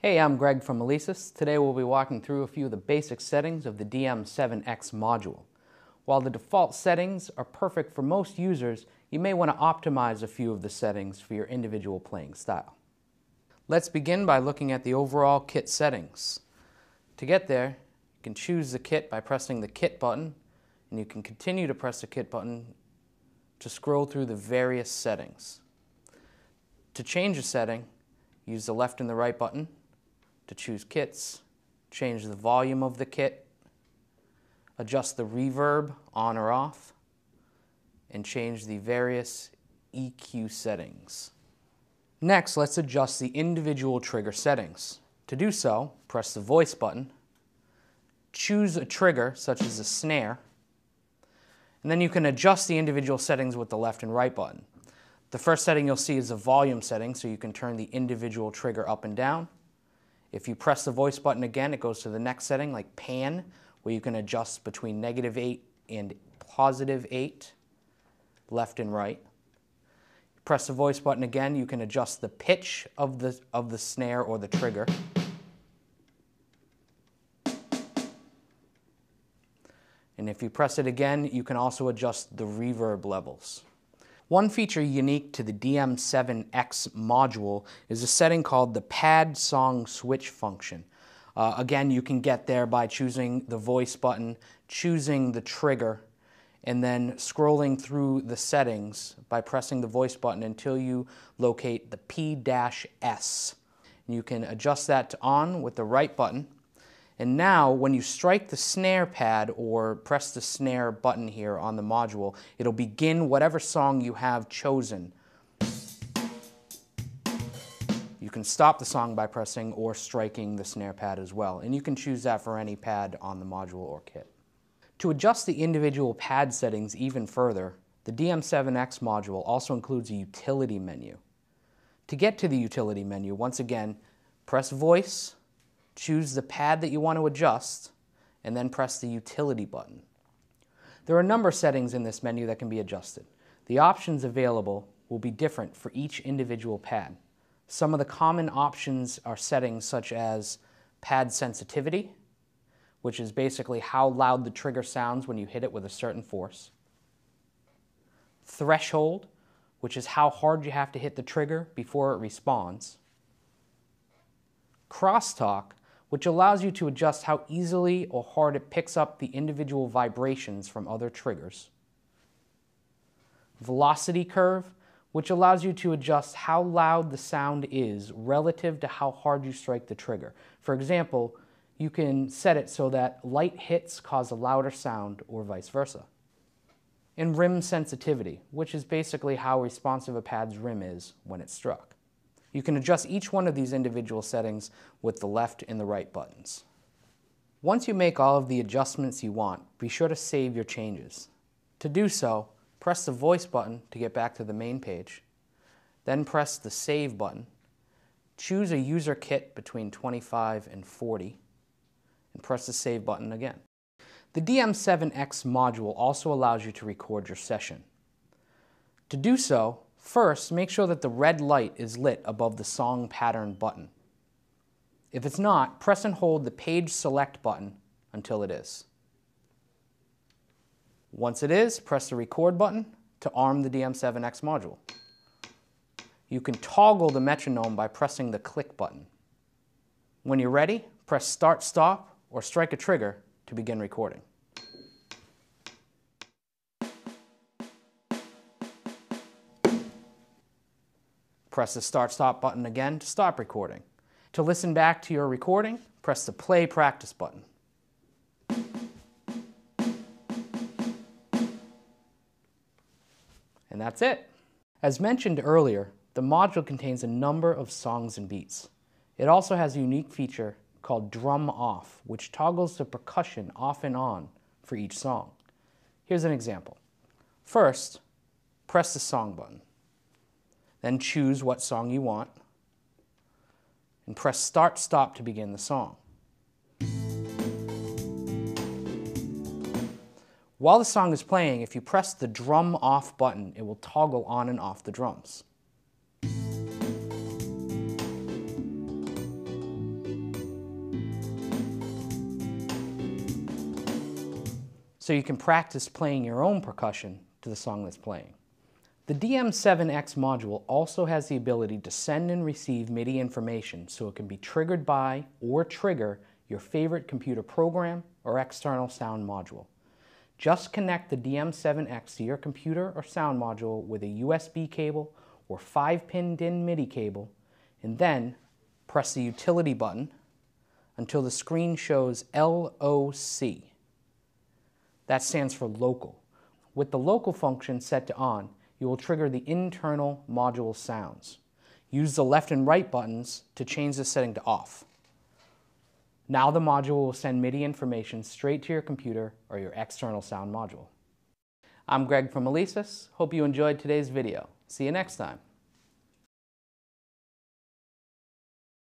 Hey, I'm Greg from Alesis. Today we'll be walking through a few of the basic settings of the Dm7X module. While the default settings are perfect for most users, you may want to optimize a few of the settings for your individual playing style. Let's begin by looking at the overall kit settings. To get there, you can choose the kit by pressing the kit button, and you can continue to press the kit button to scroll through the various settings. To change a setting, use the left and the right button. To choose kits, change the volume of the kit, adjust the reverb on or off, and change the various EQ settings. Next, let's adjust the individual trigger settings. To do so, press the voice button, choose a trigger such as a snare, and then you can adjust the individual settings with the left and right button. The first setting you'll see is the volume setting, so you can turn the individual trigger up and down. If you press the voice button again, it goes to the next setting, like pan, where you can adjust between -8 and +8, left and right. Press the voice button again, you can adjust the pitch of the snare or the trigger. And if you press it again, you can also adjust the reverb levels. One feature unique to the Dm7X module is a setting called the pad song switch function. Again, you can get there by choosing the voice button, choosing the trigger, and then scrolling through the settings by pressing the voice button until you locate the P-S. You can adjust that to on with the right button. And now, when you strike the snare pad or press the snare button here on the module, it'll begin whatever song you have chosen. You can stop the song by pressing or striking the snare pad as well, and you can choose that for any pad on the module or kit. To adjust the individual pad settings even further, the Dm7X module also includes a utility menu. To get to the utility menu, once again, press voice, choose the pad that you want to adjust, and then press the utility button. There are a number of settings in this menu that can be adjusted. The options available will be different for each individual pad. Some of the common options are settings such as pad sensitivity, which is basically how loud the trigger sounds when you hit it with a certain force. Threshold, which is how hard you have to hit the trigger before it responds. Crosstalk, which allows you to adjust how easily or hard it picks up the individual vibrations from other triggers. Velocity curve, which allows you to adjust how loud the sound is relative to how hard you strike the trigger. For example, you can set it so that light hits cause a louder sound or vice versa. And rim sensitivity, which is basically how responsive a pad's rim is when it's struck. You can adjust each one of these individual settings with the left and the right buttons. Once you make all of the adjustments you want, be sure to save your changes. To do so, press the voice button to get back to the main page, then press the save button, choose a user kit between 25 and 40, and press the save button again. The Dm7X module also allows you to record your session. To do so, first, make sure that the red light is lit above the song pattern button. If it's not, press and hold the page select button until it is. Once it is, press the record button to arm the Dm7X module. You can toggle the metronome by pressing the click button. When you're ready, press start, stop, or strike a trigger to begin recording. Press the start-stop button again to stop recording. To listen back to your recording, press the play practice button. And that's it. As mentioned earlier, the module contains a number of songs and beats. It also has a unique feature called drum off, which toggles the percussion off and on for each song. Here's an example. First, press the song button. Then choose what song you want, and press start, stop to begin the song. While the song is playing, if you press the drum off button, it will toggle on and off the drums. so you can practice playing your own percussion to the song that's playing. The Dm7X module also has the ability to send and receive MIDI information, so it can be triggered by or trigger your favorite computer program or external sound module. Just connect the Dm7X to your computer or sound module with a USB cable or 5-pin DIN MIDI cable, and then press the utility button until the screen shows LOC. That stands for local. With the local function set to on, you will trigger the internal module sounds. Use the left and right buttons to change the setting to off. Now the module will send MIDI information straight to your computer or your external sound module. I'm Greg from Alesis. Hope you enjoyed today's video. See you next time.